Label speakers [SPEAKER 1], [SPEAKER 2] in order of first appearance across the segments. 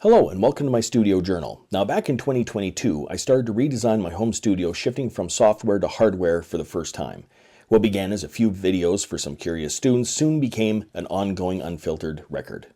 [SPEAKER 1] Hello and welcome to my studio journal. Now back in 2022, I started to redesign my home studio, shifting from software to hardware for the first time. What began as a few videos for some curious students soon became an ongoing unfiltered record.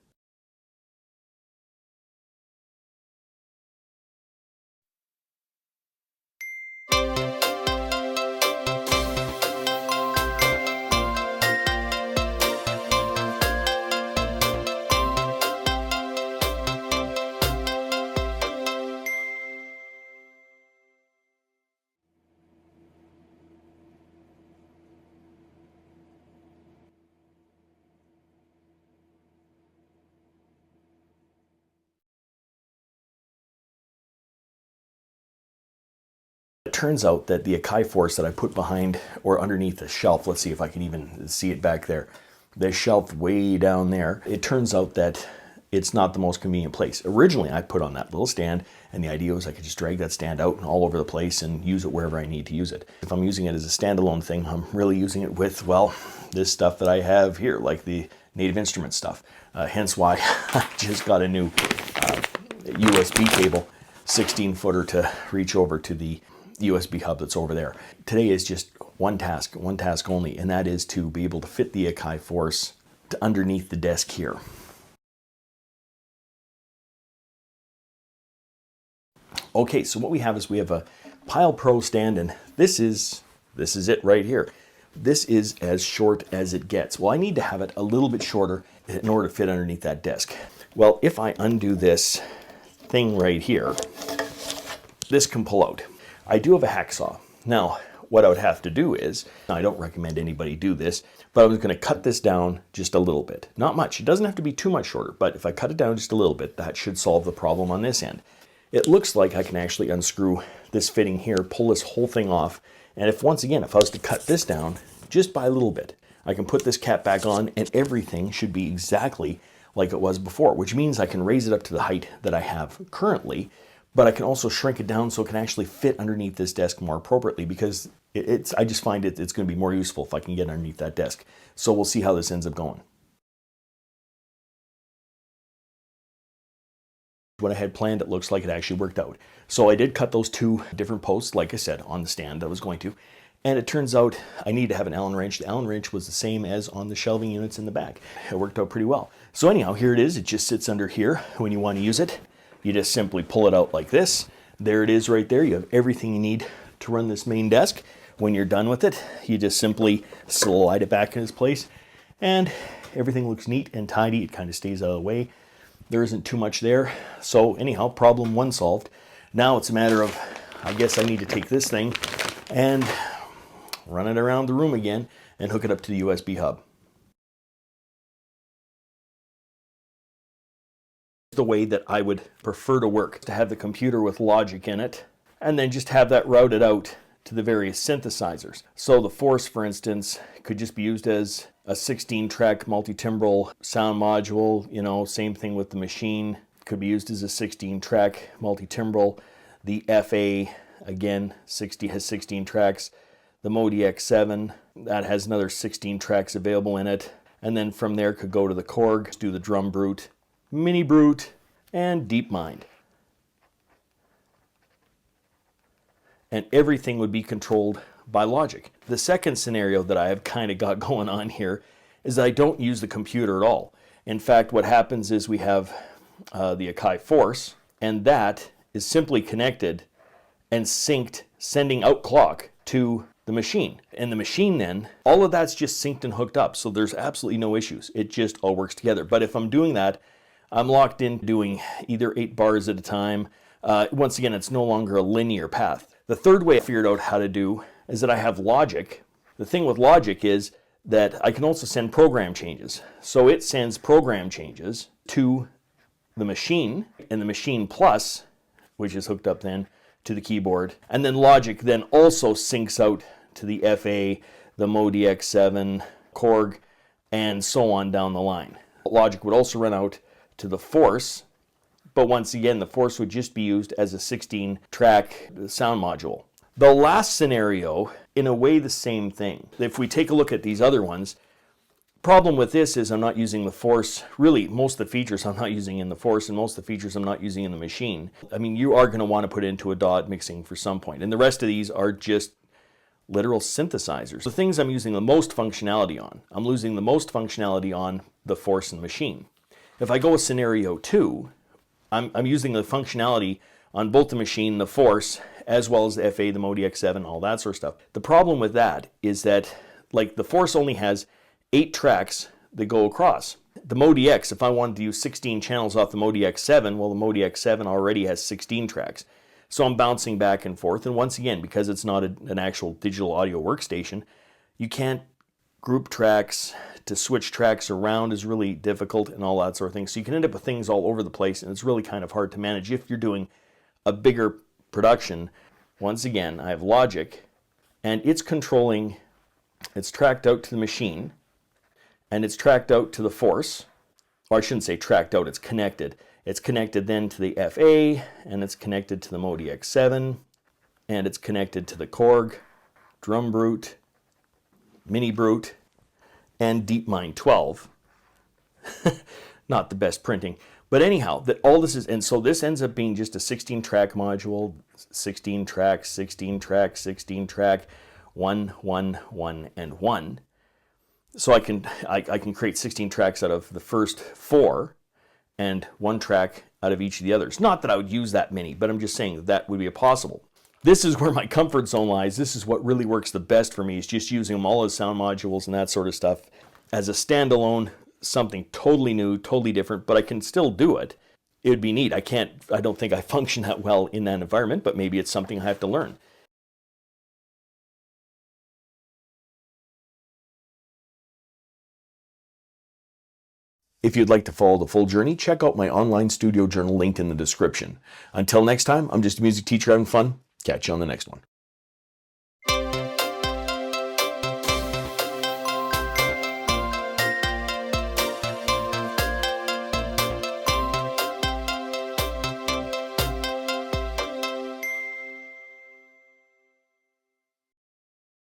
[SPEAKER 1] It turns out that the AKAI force that I put behind or underneath the shelf, let's see if I can even see it back there, the shelf way down there, it turns out that it's not the most convenient place. Originally, I put on that little stand, and the idea was I could just drag that stand out and all over the place and use it wherever I need to use it. If I'm using it as a standalone thing, I'm really using it with, well, this stuff that I have here, like the Native Instruments stuff. Hence why I just got a new USB cable, 16-footer to reach over to the USB hub that's over there. Today is just one task only, and that is to be able to fit the AKAI force to underneath the desk here. Okay, so what we have is we have a Pile Pro stand, and this is it right here. This is as short as it gets. Well, I need to have it a little bit shorter in order to fit underneath that desk. Well, if I undo this thing right here, this can pull out. I do have a hacksaw. Now, what I would have to do is, I don't recommend anybody do this, but I was going to cut this down just a little bit. Not much. It doesn't have to be too much shorter, but if I cut it down just a little bit, that should solve the problem on this end. It looks like I can actually unscrew this fitting here, pull this whole thing off, and if once again, if I was to cut this down just by a little bit, I can put this cap back on and everything should be exactly like it was before, which means I can raise it up to the height that I have currently, but I can also shrink it down so it can actually fit underneath this desk more appropriately, because I just find it's going to be more useful if I can get underneath that desk. So we'll see how this ends up going. What I had planned, it looks like it actually worked out. So I did cut those two different posts, like I said, on the stand that I was going to. And it turns out I need to have an Allen wrench. The Allen wrench was the same as on the shelving units in the back. It worked out pretty well. So anyhow, here it is. It just sits under here when you want to use it. You just simply pull it out like this. There it is right there. You have everything you need to run this main desk. When you're done with it, you just simply slide it back in its place and everything looks neat and tidy. It kind of stays out of the way. There isn't too much there. So anyhow, problem one solved. Now it's a matter of, I guess I need to take this thing and run it around the room again and hook it up to the USB hub. The way that I would prefer to work, to have the computer with logic in it and then just have that routed out to the various synthesizers. So the Force, for instance, could just be used as a 16-track multi-timbral sound module. You know, same thing with the Machine. Could be used as a 16-track multi-timbral. The FA, again, has 16 tracks. The Modi X7, that has another 16 tracks available in it. And then from there could go to the Korg, do the Drum Brute, Mini Brute, and Deep Mind. And everything would be controlled by logic. The second scenario that I have kind of got going on here is that I don't use the computer at all. In fact, what happens is we have the AKAI force, and that is simply connected and synced, sending out clock to the Machine. And the Machine then, all of that's just synced and hooked up, so there's absolutely no issues. It just all works together. But if I'm doing that, I'm locked in doing either 8 bars at a time. Once again, it's no longer a linear path. The third way I figured out how to do is that I have logic. The thing with logic is that I can also send program changes. So it sends program changes to the Machine and the Machine Plus, which is hooked up then to the keyboard. And then logic then also syncs out to the FA, the Modi X7, Korg, and so on down the line. Logic would also run out to the Force, but once again, the Force would just be used as a 16-track sound module. The last scenario, in a way, the same thing. If we take a look at these other ones, Problem with this is I'm not using the force. Really, most of the features I'm not using in the force, and most of the features I'm not using in the machine. I mean, you are going to want to put it into a dot mixing for some point, and the rest of these are just literal synthesizers. The things I'm using the most functionality on, I'm losing the most functionality on the force and the machine. If I go with scenario 2, I'm using the functionality on both the machine, the force, as well as the FA, the MODX7, all that sort of stuff. The problem with that is that, like, the force only has 8 tracks that go across. The MODX, if I wanted to use 16 channels off the MODX7, well, the MODX7 already has 16 tracks. So I'm bouncing back and forth, and once again, because it's not an actual digital audio workstation, you can't group tracks. To switch tracks around is really difficult and all that sort of thing. So you can end up with things all over the place, and it's really kind of hard to manage if you're doing a bigger production. Once again, I have Logic, and it's controlling, it's tracked out to the machine, and it's tracked out to the force. Or I shouldn't say tracked out, it's connected. It's connected then to the FA, and it's connected to the MODX7, and it's connected to the Korg, Drum Brute, Mini Brute, and DeepMind 12. Not the best printing. But anyhow, that all this is, and so this ends up being just a 16-track module, 16 track, 16 track, 16 track, 1, 1, 1, and 1. So I can create 16 tracks out of the first 4 and 1 track out of each of the others. Not that I would use that many, but I'm just saying that that would be possible. This is where my comfort zone lies. This is what really works the best for me, is just using them all as sound modules and that sort of stuff as a standalone, something totally new, totally different, but I can still do it. It would be neat. I don't think I function that well in that environment, but maybe it's something I have to learn. If you'd like to follow the full journey, check out my online studio journal linked in the description. Until next time, I'm just a music teacher having fun. Catch you on the next one.